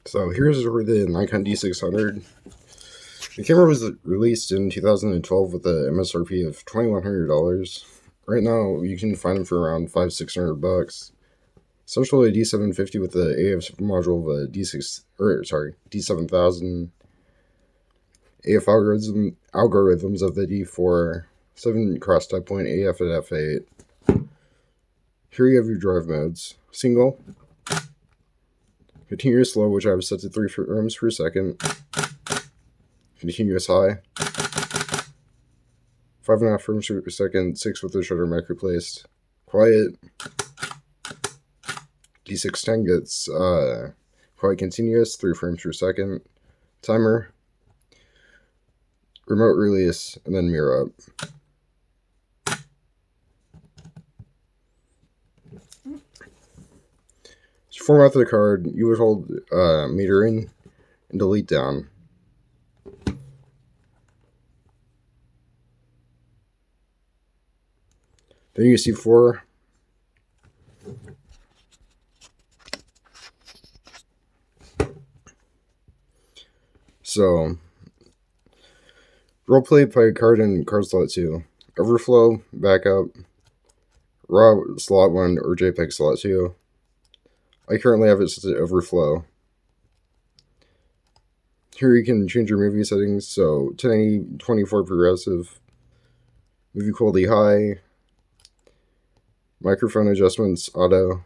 So here's the Nikon D600. The camera was released in 2012 with a MSRP of $2,100. Right now, you can find them for around $500-600. Essentially a D750 with the AF module of a D7000. AF algorithms of the D4, 7 cross type point AF at f8. Here you have your drive modes: single, continuous low, which I have set to 3 frames per second, continuous high, 5.5 frames per second, 6 with the shutter mic replaced, quiet. D610 gets quiet continuous, 3 frames per second, timer, remote release, and then mirror up. To format the card, you would hold metering and delete down. Then you see 4. So, roleplay by card and card slot 2. Overflow, backup, RAW slot 1, or JPEG slot 2. I currently have it set to overflow. Here you can change your movie settings, so 1080 24 progressive, movie quality high, microphone adjustments auto,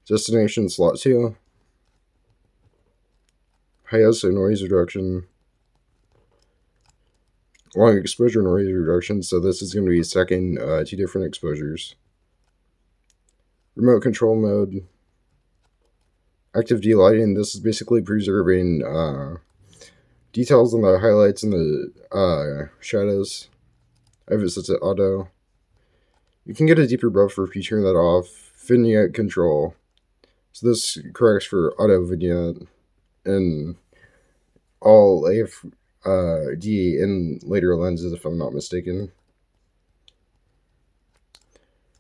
destination slot 2, high ISO noise reduction, long exposure noise reduction, so this is going to be stacking 2 different exposures. Remote control mode, active D-lighting. This is basically preserving details on the highlights and the shadows. I have it set to auto. You can get a deeper buff if you turn that off. Vignette control. So this corrects for auto vignette and all AF D in later lenses, if I'm not mistaken.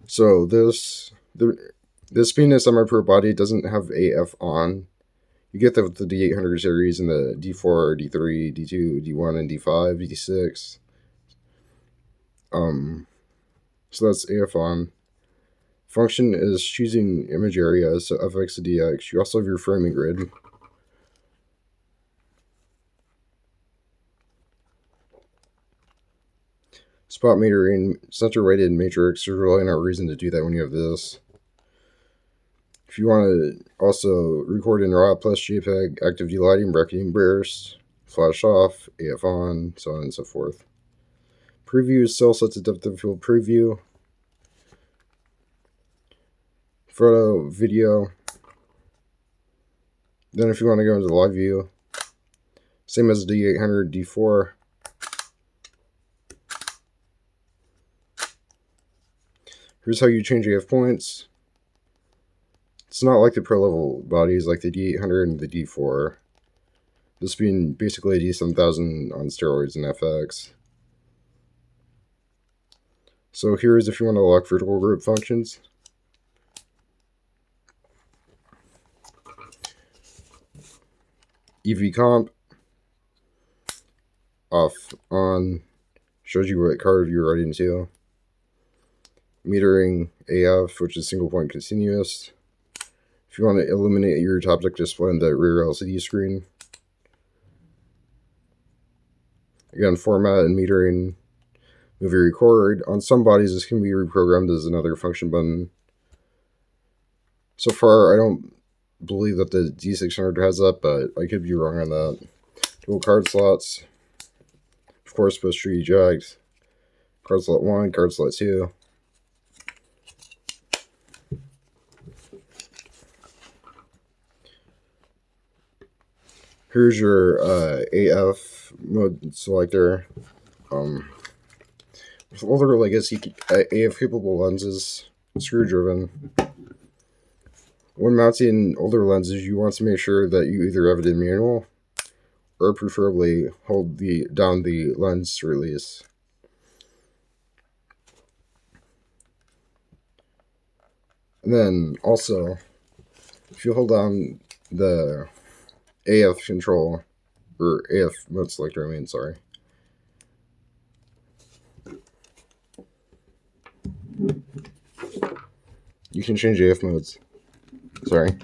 So this being a semi-pro body doesn't have AF on. You get that with the D800 series and the D4, D3, D2, D1, and D5, D6. So that's AF on. Function is choosing image area, so FX to DX. You also have your framing grid. Spot metering, center weighted matrix. There's really no reason to do that when you have this. If you want to also record in RAW plus JPEG, active D-lighting, bracketing burst, flash off, AF on, so on and so forth. Preview is still set to depth of field preview. Photo, video. Then if you want to go into live view, same as D800, D4. Here's how you change AF points. It's not like the pro level bodies like the D800 and the D4. This being basically a D7000 on steroids and FX. So here is if you want to lock vertical group functions. EV comp, off, on, shows you what card you're writing to. Metering AF, which is single point continuous. If you want to illuminate your top deck display on the rear LCD screen. Again, format and metering, movie record. On some bodies, this can be reprogrammed as another function button. So far, I don't believe that the D600 has that, but I could be wrong on that. Dual card slots. Of course, post tree eject. Card slot 1, card slot 2. Here's your AF mode selector. With older legacy AF capable lenses, screw driven. When mounting older lenses, you want to make sure that you either have it in manual or preferably hold down the lens release. And then also, if you hold down the AF control, or AF mode selector, I mean, sorry. You can change AF modes. Sorry.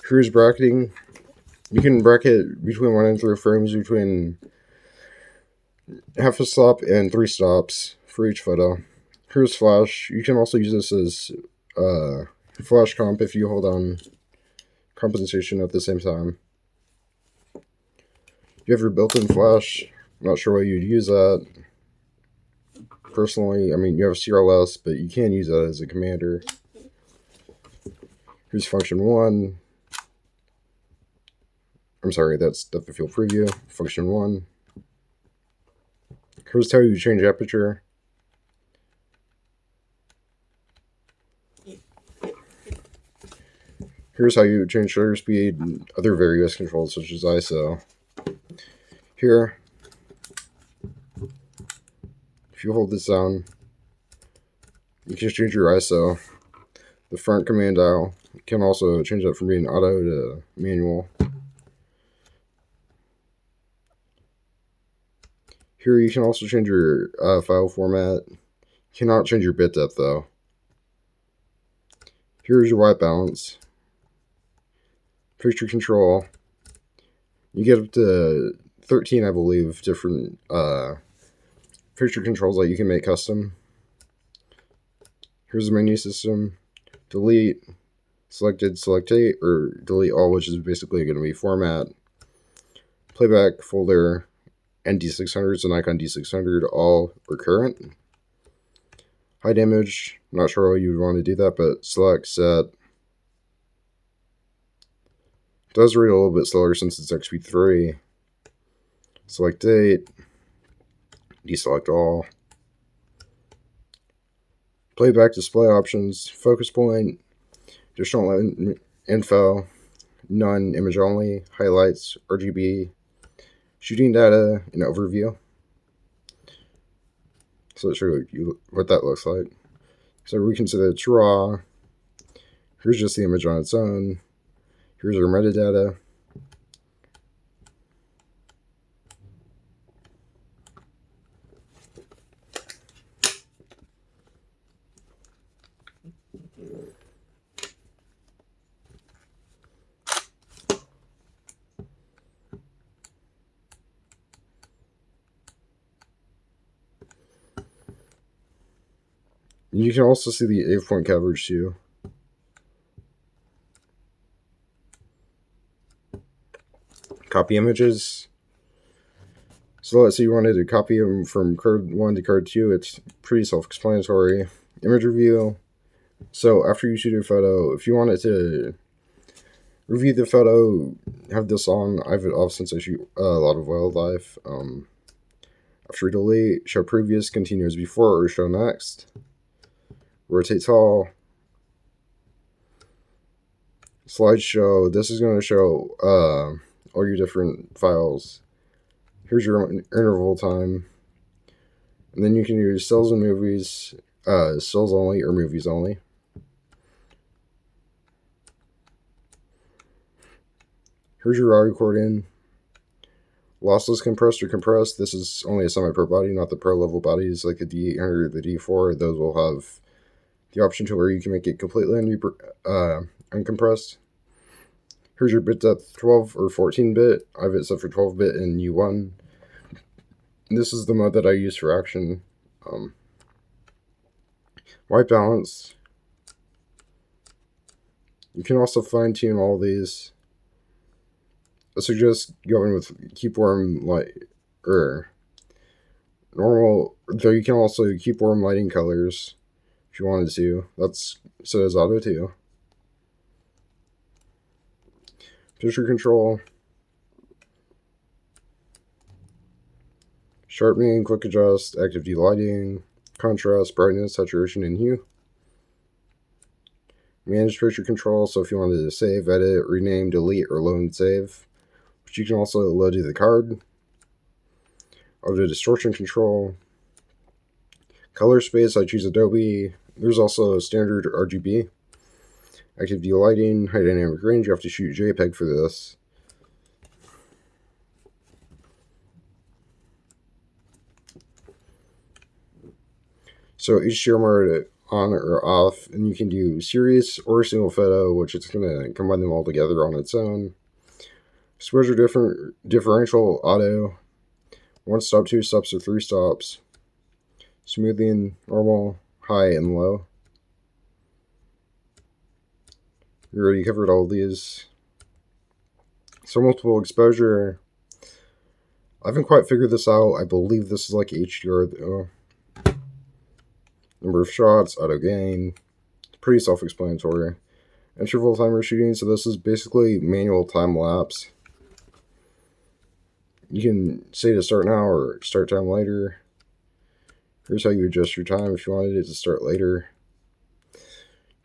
Here's bracketing. You can bracket between 1 and 3 frames between half a stop and 3 stops for each photo. Here's flash. You can also use this as flash comp if you hold on compensation at the same time. You have your built-in flash. Not sure why you'd use that. Personally, I mean, you have CRLS, but you can use that as a commander. Here's function 1. I'm sorry, that's depth of field preview. Function 1. Here's how you change aperture. Here's how you change shutter speed and other various controls such as ISO. Here, if you hold this down, you can change your ISO. The front command dial can also change that from being auto to manual. Here you can also change your file format. You cannot change your bit depth though. Here's your white balance. Picture control. You get up to 13, I believe, different picture controls that you can make custom. Here's the menu system. Delete, selected, select 8, or delete all, which is basically going to be format. Playback, folder, and d600, so Nikon d600, all are current. Hide image, not sure why you would want to do that, but select, set. It does read a little bit slower since it's XP3. Select date, deselect all. Playback display options, focus point, additional info, none, image only, highlights, RGB, shooting data, and overview. So let's show you what that looks like. So we consider it's raw. Here's just the image on its own. Here's our metadata. You can also see the AF point coverage too. Copy images. So let's say you wanted to copy them from card 1 to card 2. It's pretty self-explanatory. Image review. So after you shoot a photo, if you wanted to review the photo, have this on. I have it off since I shoot a lot of wildlife. After delete, show previous, continue as before, or show next. Rotate tall. Slideshow. This is going to show all your different files. Here's your interval time. And then you can use stills and movies, stills only or movies only. Here's your raw recording. Lossless compressed or compressed. This is only a semi-pro body, not the pro level bodies like the D800 or the D4. Those will have the option to where you can make it completely uncompressed. Here's your bit depth, 12 or 14-bit. I have it set for 12-bit in U1. This is the mode that I use for action. White balance. You can also fine-tune all these. I suggest going with keep warm light or normal, though you can also keep warm lighting colors if you wanted to. That's set as auto too. Picture control. sharpening, quick adjust, active delighting, contrast, brightness, saturation, and hue. Manage picture control, so if you wanted to save, edit, rename, delete, or load and save, which you can also load to the card. Auto distortion control. Color space, I choose Adobe. There's also standard RGB. Active delighting, high dynamic range, you have to shoot JPEG for this. So HDR mode on or off, and you can do series or single photo, which it's going to combine them all together on its own. Exposure differential auto, 1 stop, 2 stops, or 3 stops. Smoothing, normal, high, and low. We already covered all of these. So multiple exposure. I haven't quite figured this out. I believe this is like HDR though. Number of shots, auto gain. Pretty self-explanatory. Interval timer shooting, so this is basically manual time lapse. You can say to start now or start time later. Here's how you adjust your time if you wanted it to start later.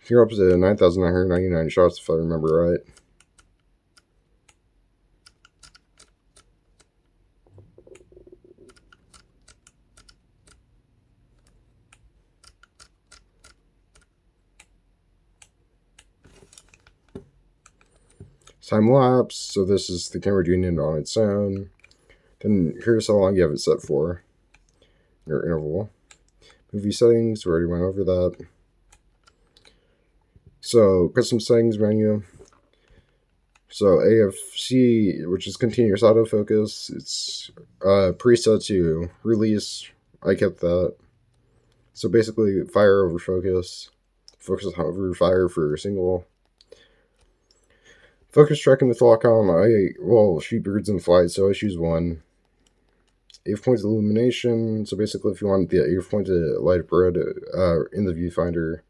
You're up to 9,999 shots if I remember right. Time lapse, so this is the camera doing it on its own. Then here's how long you have it set for. Your interval. Movie settings, we already went over that. So custom settings menu. So AFC, which is continuous autofocus, it's preset to release. I kept that. So basically fire over focus. Focus over fire for a single. Focus tracking with lock on. I will shoot birds in flight, so I choose 1. AF point illumination. So basically, if you want the AF point to light up red in the viewfinder.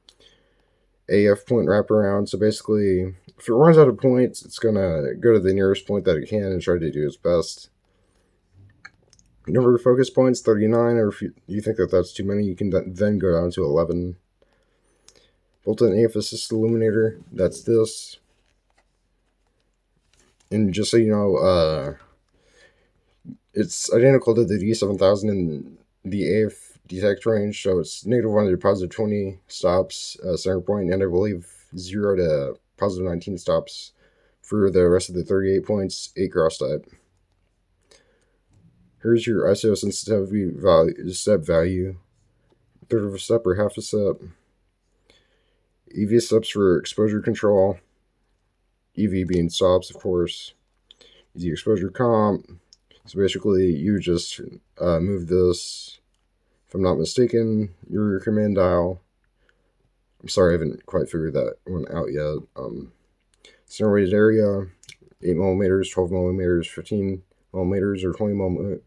AF point wraparound. So basically, if it runs out of points, it's gonna go to the nearest point that it can and try to do its best. Number of focus points, 39. Or if you think that that's too many, you can then go down to 11. Built-in AF assist illuminator. That's this. And just so you know, it's identical to the D7000 in the AF detect range, so it's -1 to +20 stops center point, and I believe 0 to +19 stops for the rest of the 38 points, 8 cross type. Here's your ISO sensitivity step value, 1/3 of a step or half a step. EV steps for exposure control. EV being stops, of course. Easy exposure comp. So basically, you just move this, if I'm not mistaken, your command dial. I'm sorry, I haven't quite figured that one out yet. Center weighted area, 8mm, 12mm, 15mm, or 20mm.